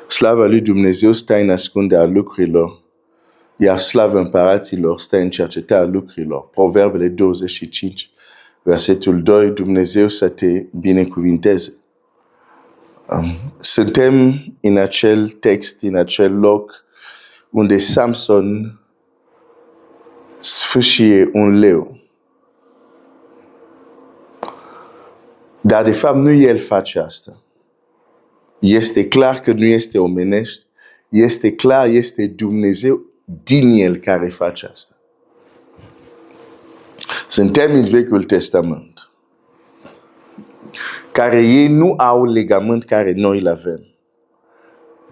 Slava lui Dumnezeu stă în ascunde a lucrurilor, iar slavă împăraților stă în cercetarea lucrurilor. Proverbele 25, versetul 2, Dumnezeu să te binecuvinteze. Suntem în acel text, în acel loc unde Samson sfâșie un leu. Dar de fapt nu el face asta. Este clar că nu este omenești, este clar, este Dumnezeu din el care face asta. Suntem în Vechiul Testament, care ei nu au legământ care noi îl avem.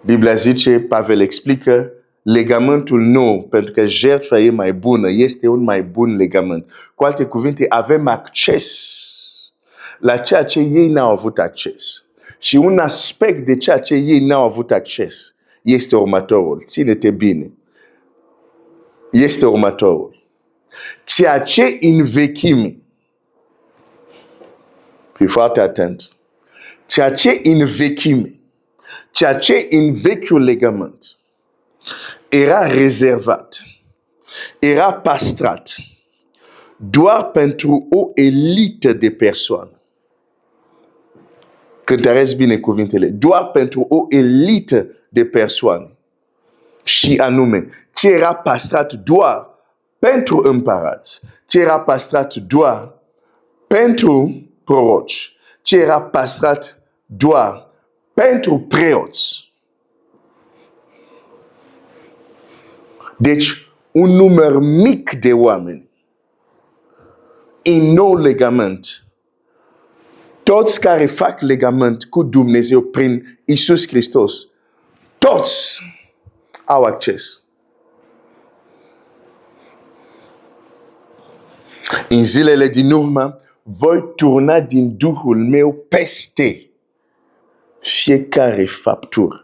Biblia zice, Pavel explică, legământul nou, pentru că jertfa e mai bună, este un mai bun legământ. Cu alte cuvinte, avem acces la ceea ce ei n-au avut acces. Și un aspect de ceea ce ei n-au avut acces este următorul. Ține-te bine. Este următorul. Ceea ce în vechime, fii foarte atent, ceea ce în vechime, ceea ce în vechiul legământ era rezervat, era păstrat doar pentru o elită de persoane. Cântăresc bine cuvintele, doar pentru o elită de persoane. Și anume, ce era păstrat doar pentru împărați, ce era păstrat doar pentru proroci, ce era păstrat doar pentru preoți. Deci, un număr mic de oameni în nou legământ, toți care fac legământ cu Dumnezeu prin Iisus Hristos, toți au acces. În zilele din urmă, voi turna din Duhul meu peste fiecare faptură.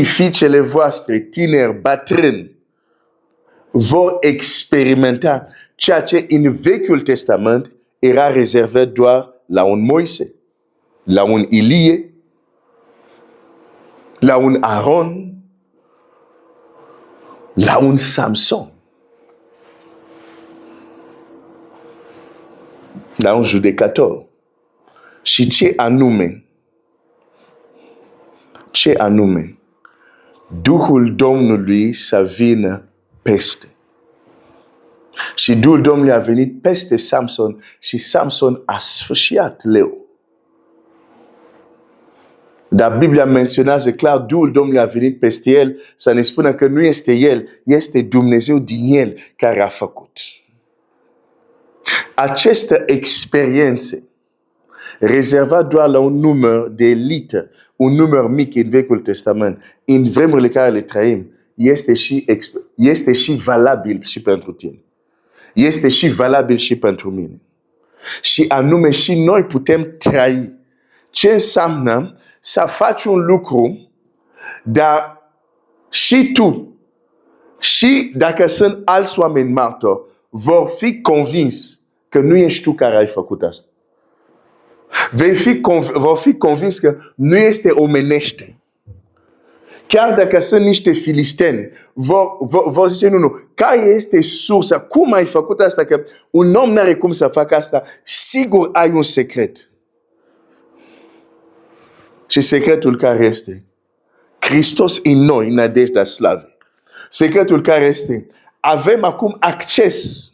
Fiicele voastre, tineri, bătrâni, vor experimenta ceea ce în Vechiul Testament era rezervat doar la un Moise, la un Ilie, la un Aaron, la un Samson, la un judecător. Și ce anume? Ce anume? Duhul Domnului să vină peste. Și Duhul Domnului a venit peste Samson și Samson a sfâșiat leu. Dar Biblia menționează clar, Duhul Domnului a venit peste el să ne spună că nu este el, este Dumnezeu din el care a făcut. Aceste experiențe rezervat doar la un număr de elită, un număr mic în Vechiul Testament, în vremurile care le trăim, este și valabil și pentru tine. Este și valabil și pentru mine. Și anume și noi putem trăi. Ce înseamnă să faci un lucru, dar și tu, și dacă sunt alți oameni martori, vor fi convins că nu ești tu care ai făcut asta. Vor fi convins că nu este omenește. Chiar dacă sunt niște filisteni, vor zice, nu, care este sursa? Cum ai făcut asta? Că un om n-are cum să facă asta. Sigur ai un secret. Și secretul care este? Hristos în noi, nădejdea slavei. Secretul care este? Avem acum acces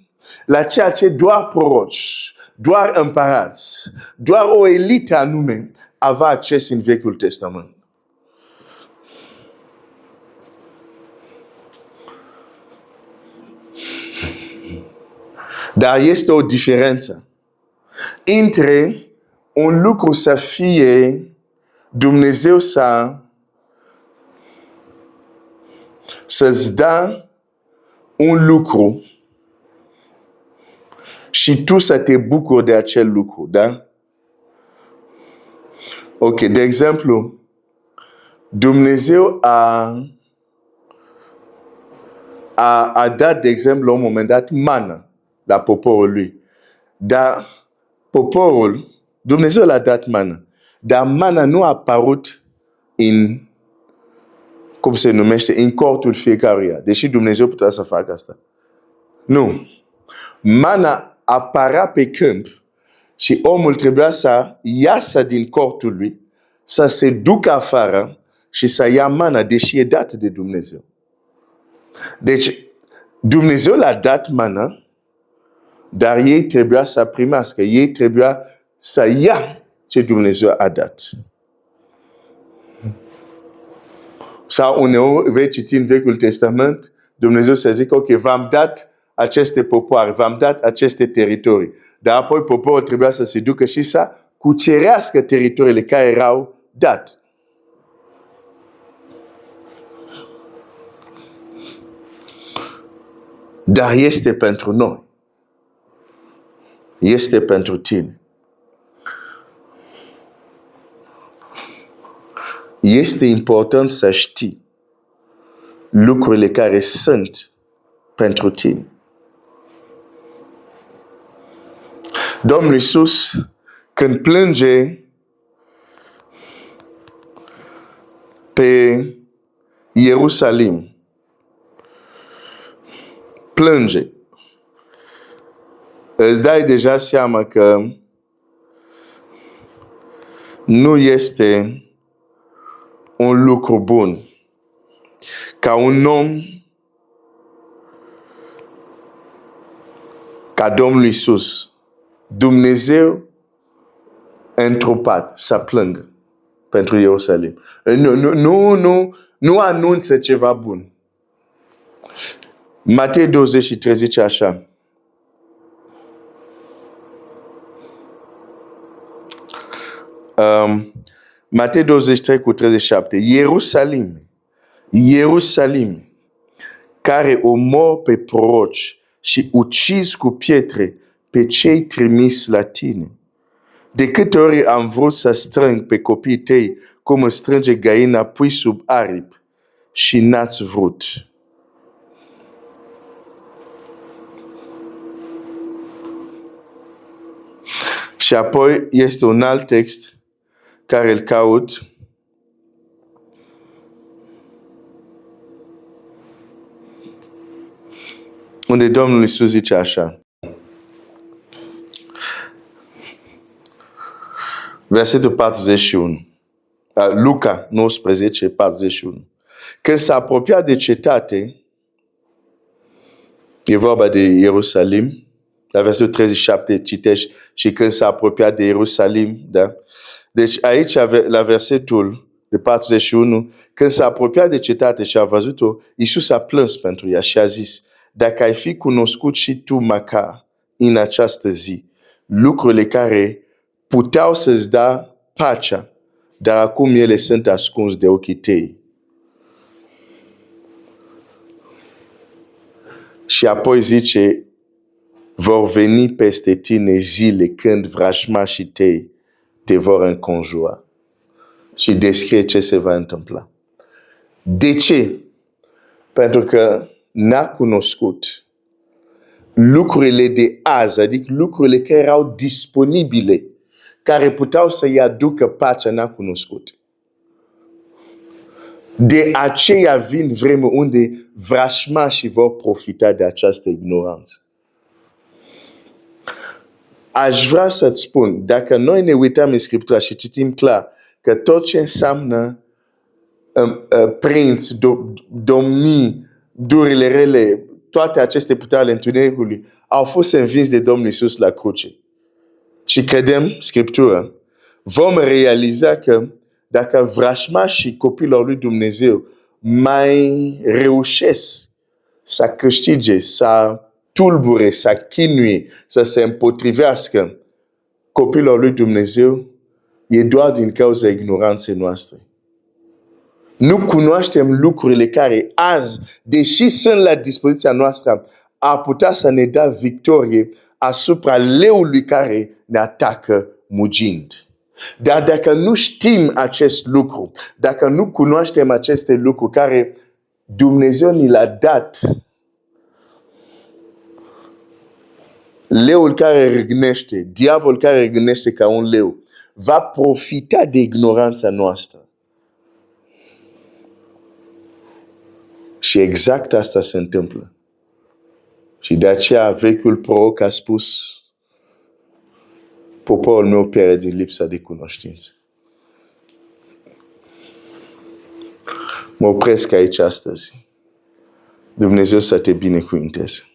la ceea ce doar proroci, doar împărați, doar o elită anume avea acces în Vechiul Testament. Dar este o diferență între un lucru să fie Dumnezeu să-ți dea un lucru și tu să te bucuri de acel lucru, da? Ok, de exemplu, Dumnezeu a dat, de exemplu, la un moment dat, mană la poporul lui. Dar poporul, Dumnezeu l-a dat mana, dar mana nu a apărut în, cum se numește, în cortul fiecăruia, deși Dumnezeu putea să facă asta. Nu. Mana apărea pe câmp și omul trebuia să iasă din cortul lui, să se ducă afară și să ia mana, deși e dat de Dumnezeu. Deci, Dumnezeu l-a dat mana, dar ei trebuia să primească, ei trebuia să ia ce Dumnezeu a dat. Sau uneori vei citi în Vechiul Testament, Dumnezeu să zică, ok, v-am dat aceste popoare, v-am dat aceste teritorii. Dar apoi poporul trebuia să se ducă și să cucerească teritoriile care erau date. Dar este pentru noi. Este pentru tine. Este important să știi lucrurile care sunt pentru tine. Domnul Iisus, când plânge pe Ierusalim, plânge. Îți dai deja seama că nu este un lucru bun ca un om ca Domnul Iisus, Dumnezeu întrupat, să plângă pentru Ierusalim. Nu anunță ceva bun. Matei 23 zice așa. Matei 23 cu 37. Ierusalim, care omor pe proroci și ucis cu pietre pe cei trimis la tine. De câte ori am vrut să strâng pe copiii tăi cum îți strânge găina pui sub aripi și n-ați vrut. Și apoi este un alt text care îl caut. Unde Domnul Iisus zice așa. Versetul 41. Luca 19, 41. Când s-a apropiat de cetate, e vorba de Ierusalim, la versetul 37 citești, și când s-a apropiat de Ierusalim, da? Deci aici, la versetul de 41, când s-a apropiat de cetate și a văzut-o, Iisus a plâns pentru ea și a zis, dacă ai fi cunoscut și tu măcar în această zi, lucrurile care puteau să-ți da pacea, dar acum ele sunt ascunse de ochii tăi. Și apoi zice, vor veni peste tine zile când vrăjmașii tăi te vor înconjura. Și descrie ce se va întâmpla. De ce? Pentru că n-a cunoscut lucrurile de azi, adică lucrurile care erau disponibile, care puteau să-i aducă pacea, n-a cunoscut. De aceea vin vremuri unde vrăjmașii vor profita de această ignoranță. Aș vrea să-ți spun, dacă noi ne uităm în Scriptura și citim clar că tot ce înseamnă prinț, domnii, durile rele, toate aceste puteri ale întunericului au fost învinși de Domnul Iisus la cruce. Și credem Scriptura, vom realiza că dacă vrăjmașii copiilor lui Dumnezeu mai reușesc să câștige, să tulbure, să chinuie, să se împotrivească copiilor lui Dumnezeu, e doar din cauza ignoranței noastre. Nu cunoaștem lucrurile care azi, deși sunt la dispoziția noastră, ar putea să ne dea victorie asupra leului care ne atacă mugind. Dar dacă nu știm acest lucru, dacă nu cunoaștem aceste lucruri care Dumnezeu ni l-a dat, Leul care răgnește, diavol care răgnește ca un leu, va profita de ignoranța noastră. Și exact asta se întâmplă. Și de aceea vechiul proroc a spus, poporul meu pierde din lipsa de cunoștință. Mă opresc aici astăzi. Dumnezeu să te binecuvinteze.